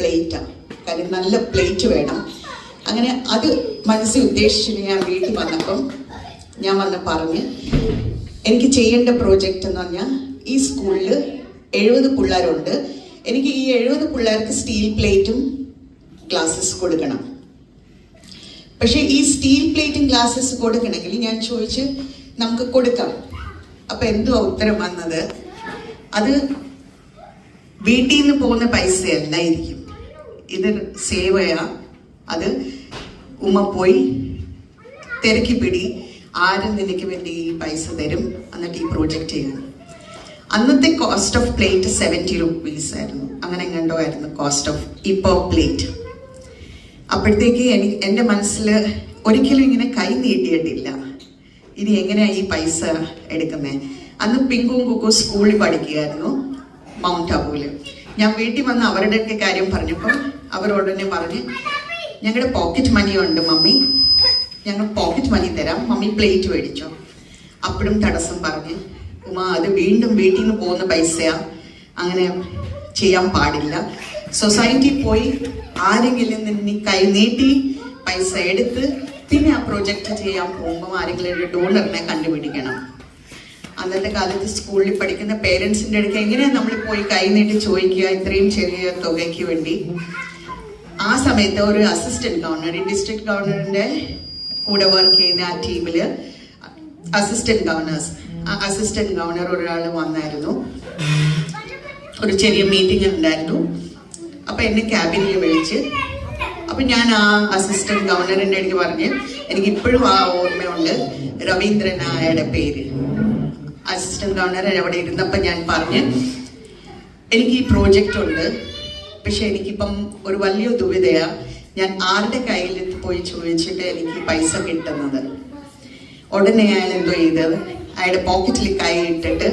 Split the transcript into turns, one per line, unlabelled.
പ്ലേറ്റാണ്. കാര്യം നല്ല പ്ലേറ്റ് വേണം. അങ്ങനെ അത് മനസ്സിൽ ഉദ്ദേശിച്ചിട്ട് ഞാൻ വീട്ടിൽ വന്നപ്പം ഞാൻ വന്ന് പറഞ്ഞ് എനിക്ക് ചെയ്യേണ്ട പ്രോജക്റ്റ് എന്ന് പറഞ്ഞാൽ ഈ സ്കൂളിൽ 70 പിള്ളേരുണ്ട്. എനിക്ക് ഈ 70 പിള്ളേർക്ക് സ്റ്റീൽ പ്ലേറ്റും ഗ്ലാസസ് കൊടുക്കണം. പക്ഷേ ഈ സ്റ്റീൽ പ്ലേറ്റും ഗ്ലാസസ് കൊടുക്കണമെങ്കിൽ ഞാൻ ചോദിച്ച് നമുക്ക് കൊടുക്കാം. അപ്പം എന്തുവാ ഉത്തരം വന്നത്? അത് വീട്ടിൽ നിന്ന് പോകുന്ന പൈസയല്ലായിരിക്കും, ഇത് സേവയാ. അത് ഉമ്മ പോയി തിരക്കി പിടി, ആരും നിനക്ക് വേണ്ടി ഈ പൈസ തരും, എന്നിട്ട് ഈ പ്രോജക്റ്റ് ചെയ്യണം. അന്നത്തെ കോസ്റ്റ് ഓഫ് പ്ലേറ്റ് 70 rupees ആയിരുന്നു, അങ്ങനെ എങ്ങാണ്ടോ ആയിരുന്നു കോസ്റ്റ് ഓഫ് ഈ പെർ പ്ലേറ്റ്. അപ്പോഴത്തേക്ക് എൻ്റെ മനസ്സിൽ ഒരിക്കലും ഇങ്ങനെ കൈ നീട്ടിയിട്ടില്ല, ഇനി എങ്ങനെയാ ഈ പൈസ എടുക്കുന്നത്. അന്ന് പിങ്കും കുക്കും സ്കൂളിൽ പഠിക്കുകയായിരുന്നു മൗണ്ട് അബുവിൽ. ഞാൻ വീട്ടിൽ വന്ന് അവരുടെയൊക്കെ കാര്യം പറഞ്ഞപ്പോൾ അവരോടനെ പറഞ്ഞ് ഞങ്ങളുടെ പോക്കറ്റ് മണി ഉണ്ട് മമ്മി, ഞങ്ങൾ പോക്കറ്റ് മണി തരാം, മമ്മി പ്ലേറ്റ് മേടിച്ചോ. അപ്പോഴും തടസ്സം പറഞ്ഞ് ഉമ്മ അത് വീണ്ടും വീട്ടിൽ നിന്ന് പോകുന്ന പൈസയാ, അങ്ങനെ ചെയ്യാൻ പാടില്ല. സൊസൈറ്റി പോയി ആരെങ്കിലും നിന്ന് കൈ നീട്ടി പൈസ എടുത്ത് പിന്നെ ആ പ്രൊജക്റ്റ് ചെയ്യാൻ പോകുമ്പോൾ ആരെങ്കിലും ഒരു ഡോണറിനെ കണ്ടുപിടിക്കണം. അന്നത്തെ കാലത്ത് സ്കൂളിൽ പഠിക്കുന്ന പേരൻസിൻ്റെ അടുത്ത് എങ്ങനെയാണ് നമ്മൾ പോയി കൈ നീട്ടി ചോദിക്കുക ഇത്രയും ചെറിയ തുകയ്ക്ക് വേണ്ടി? ആ സമയത്ത് ഒരു അസിസ്റ്റന്റ് ഗവർണർ, ഡിസ്ട്രിക്ട് ഗവർണറിന്റെ കൂടെ വർക്ക് ചെയ്യുന്ന ആ ടീമിൽ അസിസ്റ്റന്റ് ഗവർണർ ഒരാൾ വന്നായിരുന്നു. ഒരു ചെറിയ മീറ്റിംഗ് ഉണ്ടായിരുന്നു. അപ്പൊ എന്നെ ക്യാബിനിൽ വിളിച്ച്, അപ്പൊ ഞാൻ ആ അസിസ്റ്റന്റ് ഗവർണറിന്റെ അടുത്ത് പറഞ്ഞ് എനിക്ക് ഇപ്പോഴും ആ ഓർമ്മയുണ്ട് രവീന്ദ്രൻ നായരുടെ പേര്. അസിസ്റ്റന്റ് ഗവർണർ അവിടെ ഇരുന്നപ്പോൾ ഞാൻ പറഞ്ഞ് എനിക്ക് ഈ പ്രോജക്റ്റ് ഉണ്ട്, പക്ഷെ എനിക്കിപ്പം ഒരു വലിയ ദുവിധയാ, ഞാൻ ആരുടെ കയ്യിൽ പോയി ചോദിച്ചിട്ട് എനിക്ക് പൈസ കിട്ടുന്നത്. ഉടനെ അയാൾ എന്തോ ചെയ്തത്, അയാളുടെ പോക്കറ്റിൽ കൈ ഇട്ടിട്ട്